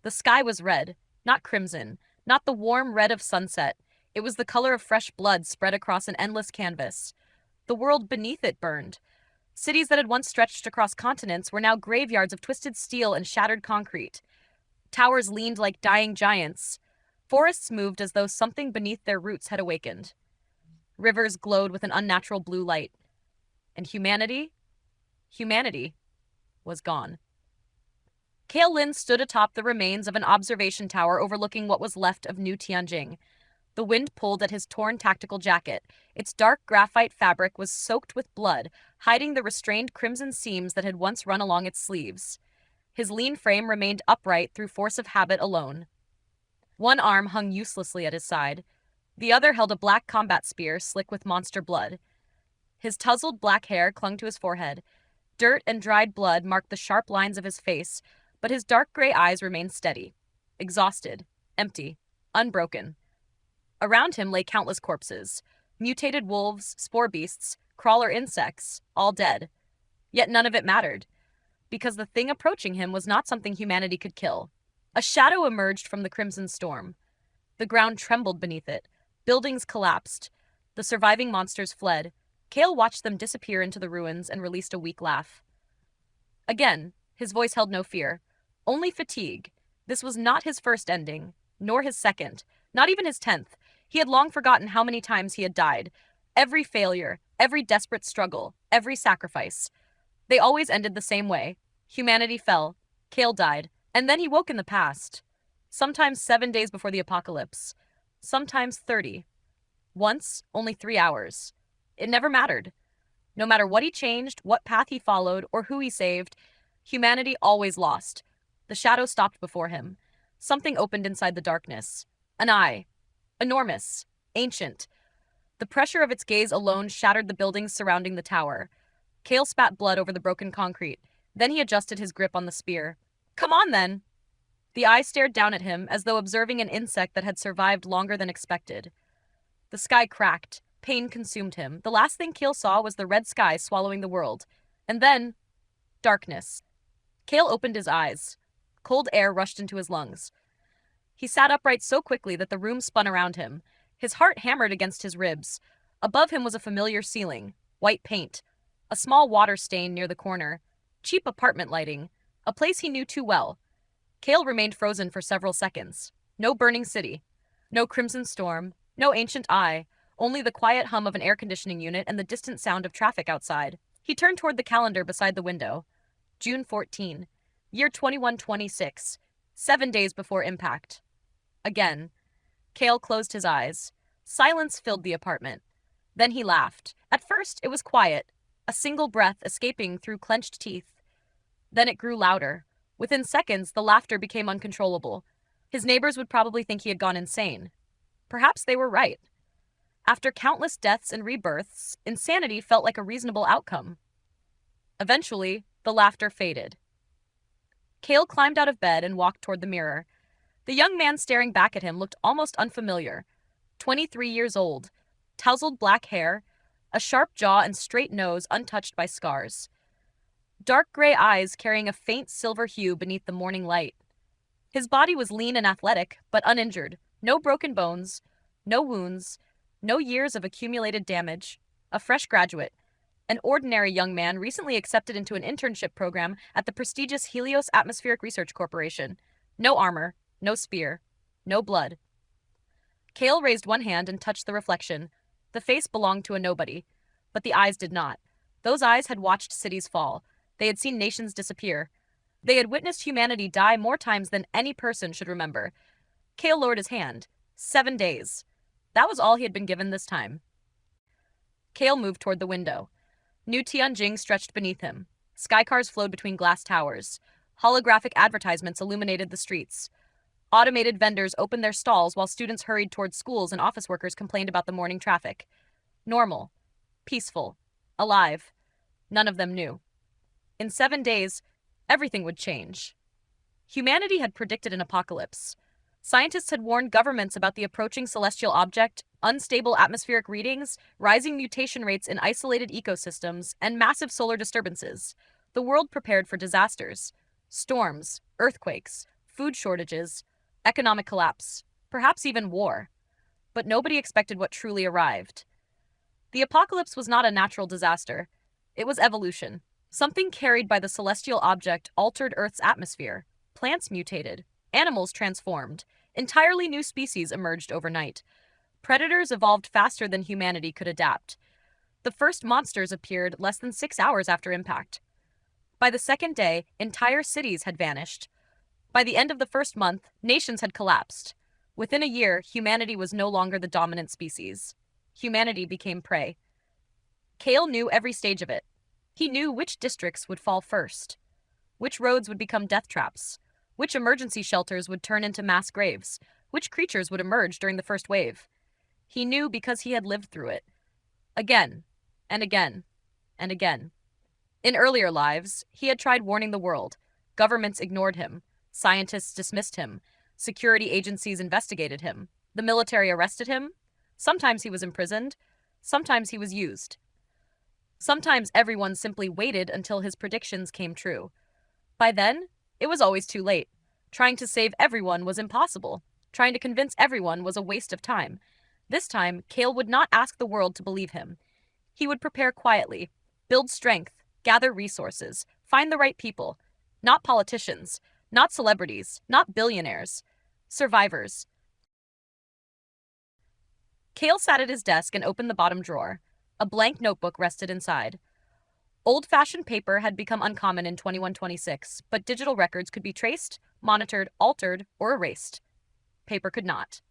The sky was red, not crimson, not the warm red of sunset. It was the color of fresh blood spread across an endless canvas. The world beneath it burned. Cities that had once stretched across continents were now graveyards of twisted steel and shattered concrete. Towers leaned like dying giants. Forests moved as though something beneath their roots had awakened. Rivers glowed with an unnatural blue light. And humanity was gone. Kael Lin stood atop the remains of an observation tower overlooking what was left of New Tianjing. The wind pulled at his torn tactical jacket. Its dark graphite fabric was soaked with blood, hiding the restrained crimson seams that had once run along its sleeves. His lean frame remained upright through force of habit alone. One arm hung uselessly at his side. The other held a black combat spear slick with monster blood. His tousled black hair clung to his forehead. Dirt and dried blood marked the sharp lines of his face, but his dark gray eyes remained steady, exhausted, empty, unbroken. Around him lay countless corpses, mutated wolves, spore beasts, crawler insects, all dead. Yet none of it mattered, because the thing approaching him was not something humanity could kill. A shadow emerged from the crimson storm. The ground trembled beneath it. Buildings collapsed. The surviving monsters fled. Kael watched them disappear into the ruins and released a weak laugh. Again, his voice held no fear, only fatigue. This was not his first ending, nor his second, not even his 10th. He had long forgotten how many times he had died. Every failure, every desperate struggle, every sacrifice. They always ended the same way. Humanity fell. Kael died. And then he woke in the past. Sometimes 7 days before the apocalypse. Sometimes 30. Once, only 3 hours. It never mattered. No matter what he changed, what path he followed, or who he saved, humanity always lost. The shadow stopped before him. Something opened inside the darkness. An eye. Enormous. Ancient. The pressure of its gaze alone shattered the buildings surrounding the tower. Kael spat blood over the broken concrete. Then he adjusted his grip on the spear. Come on, then! The eye stared down at him as though observing an insect that had survived longer than expected. The sky cracked. Pain consumed him. The last thing Kael saw was the red sky swallowing the world. And then, darkness. Kael opened his eyes. Cold air rushed into his lungs. He sat upright so quickly that the room spun around him. His heart hammered against his ribs. Above him was a familiar ceiling, white paint, a small water stain near the corner, cheap apartment lighting, a place he knew too well. Kael remained frozen for several seconds. No burning city, no crimson storm, no ancient eye, only the quiet hum of an air conditioning unit and the distant sound of traffic outside. He turned toward the calendar beside the window. June 14, year 2126, 7 days before impact. Again, Kael closed his eyes. Silence filled the apartment. Then he laughed. At first, it was quiet, a single breath escaping through clenched teeth. Then it grew louder. Within seconds, the laughter became uncontrollable. His neighbors would probably think he had gone insane. Perhaps they were right. After countless deaths and rebirths, insanity felt like a reasonable outcome. Eventually, the laughter faded. Kael climbed out of bed and walked toward the mirror. The young man staring back at him looked almost unfamiliar. 23 years old, tousled black hair, a sharp jaw and straight nose untouched by scars. Dark gray eyes carrying a faint silver hue beneath the morning light. His body was lean and athletic, but uninjured. No broken bones, no wounds, no years of accumulated damage. A fresh graduate. An ordinary young man recently accepted into an internship program at the prestigious Helios Atmospheric Research Corporation. No armor, no spear, no blood. Kael raised one hand and touched the reflection. The face belonged to a nobody, but the eyes did not. Those eyes had watched cities fall. They had seen nations disappear. They had witnessed humanity die more times than any person should remember. Kael lowered his hand. 7 days. That was all he had been given this time. Kael moved toward the window. New Tianjing stretched beneath him. Skycars flowed between glass towers. Holographic advertisements illuminated the streets. Automated vendors opened their stalls while students hurried toward schools and office workers complained about the morning traffic. Normal. Peaceful. Alive. None of them knew. In 7 days, everything would change. Humanity had predicted an apocalypse. Scientists had warned governments about the approaching celestial object, unstable atmospheric readings, rising mutation rates in isolated ecosystems, and massive solar disturbances. The world prepared for disasters. Storms, earthquakes, food shortages, economic collapse, perhaps even war. But nobody expected what truly arrived. The apocalypse was not a natural disaster. It was evolution. Something carried by the celestial object altered Earth's atmosphere. Plants mutated. Animals transformed. Entirely new species emerged overnight. Predators evolved faster than humanity could adapt. The first monsters appeared less than 6 hours after impact. By the second day, entire cities had vanished. By the end of the first month, nations had collapsed. Within a year, humanity was no longer the dominant species. Humanity became prey. Kael knew every stage of it. He knew which districts would fall first, which roads would become death traps, which emergency shelters would turn into mass graves, which creatures would emerge during the first wave. He knew because he had lived through it. Again, and again, and again. In earlier lives, he had tried warning the world. Governments ignored him. Scientists dismissed him. Security agencies investigated him. The military arrested him. Sometimes he was imprisoned. Sometimes he was used. Sometimes everyone simply waited until his predictions came true. By then, it was always too late. Trying to save everyone was impossible. Trying to convince everyone was a waste of time. This time, Kael would not ask the world to believe him. He would prepare quietly, build strength, gather resources, find the right people. Not politicians, not celebrities, not billionaires. Survivors. Kael sat at his desk and opened the bottom drawer. A blank notebook rested inside. Old-fashioned paper had become uncommon in 2126, but digital records could be traced, monitored, altered, or erased. Paper could not.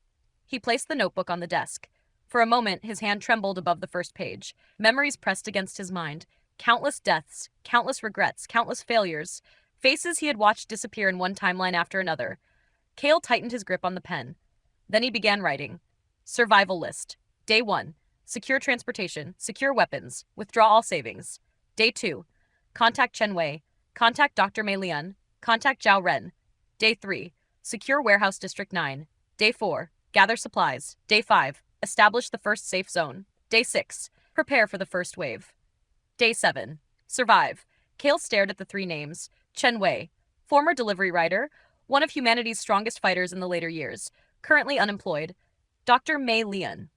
He placed the notebook on the desk. For a moment, his hand trembled above the first page. Memories pressed against his mind. Countless deaths, countless regrets, countless failures. Faces he had watched disappear in one timeline after another. Kael tightened his grip on the pen. Then he began writing. Survival list. Day 1. Secure transportation. Secure weapons. Withdraw all savings. Day 2. Contact Chen Wei. Contact Dr. Mei Lian. Contact Zhao Ren. Day 3. Secure warehouse district 9. Day 4. Gather supplies. Day 5. Establish the first safe zone. Day 6. Prepare for the first wave. Day 7. Survive. Kael stared at the 3 names. Chen Wei, former delivery rider, one of humanity's strongest fighters in the later years, currently unemployed. Dr. Mei Lian,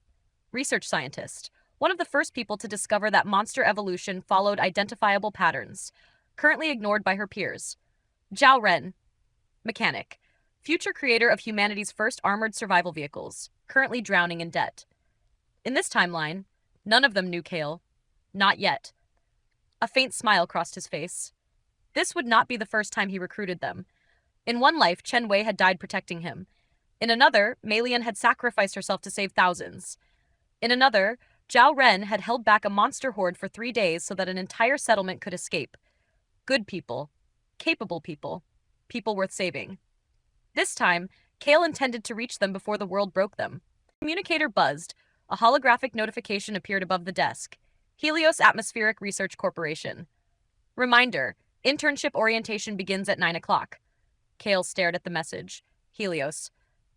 research scientist, one of the first people to discover that monster evolution followed identifiable patterns, currently ignored by her peers. Zhao Ren, mechanic, future creator of humanity's first armored survival vehicles, currently drowning in debt. In this timeline, none of them knew Kael. Not yet. A faint smile crossed his face. This would not be the first time he recruited them. In one life, Chen Wei had died protecting him. In another, Mei Lian had sacrificed herself to save thousands. In another, Zhao Ren had held back a monster horde for 3 days so that an entire settlement could escape. Good people. Capable people. People worth saving. This time, Kael intended to reach them before the world broke them. The communicator buzzed. A holographic notification appeared above the desk. Helios Atmospheric Research Corporation. Reminder. Internship orientation begins at 9 o'clock. Kael stared at the message. Helios.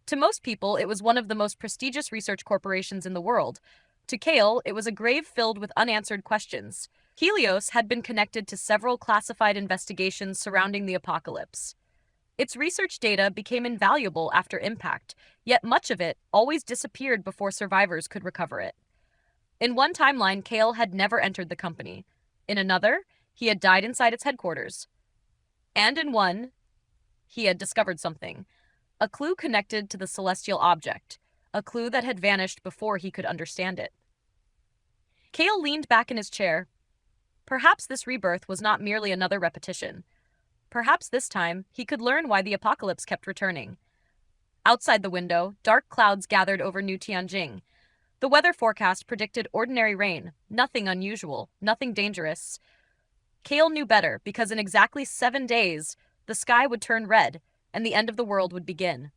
To most people, it was one of the most prestigious research corporations in the world. To Kael, it was a grave filled with unanswered questions. Helios had been connected to several classified investigations surrounding the apocalypse. Its research data became invaluable after impact, yet much of it always disappeared before survivors could recover it. In one timeline, Kael had never entered the company. In another, he had died inside its headquarters. And in one, he had discovered something. A clue connected to the celestial object. A clue that had vanished before he could understand it. Kael leaned back in his chair. Perhaps this rebirth was not merely another repetition. Perhaps this time, he could learn why the apocalypse kept returning. Outside the window, dark clouds gathered over New Tianjing. The weather forecast predicted ordinary rain, nothing unusual, nothing dangerous. Kael knew better because in exactly 7 days, the sky would turn red and the end of the world would begin.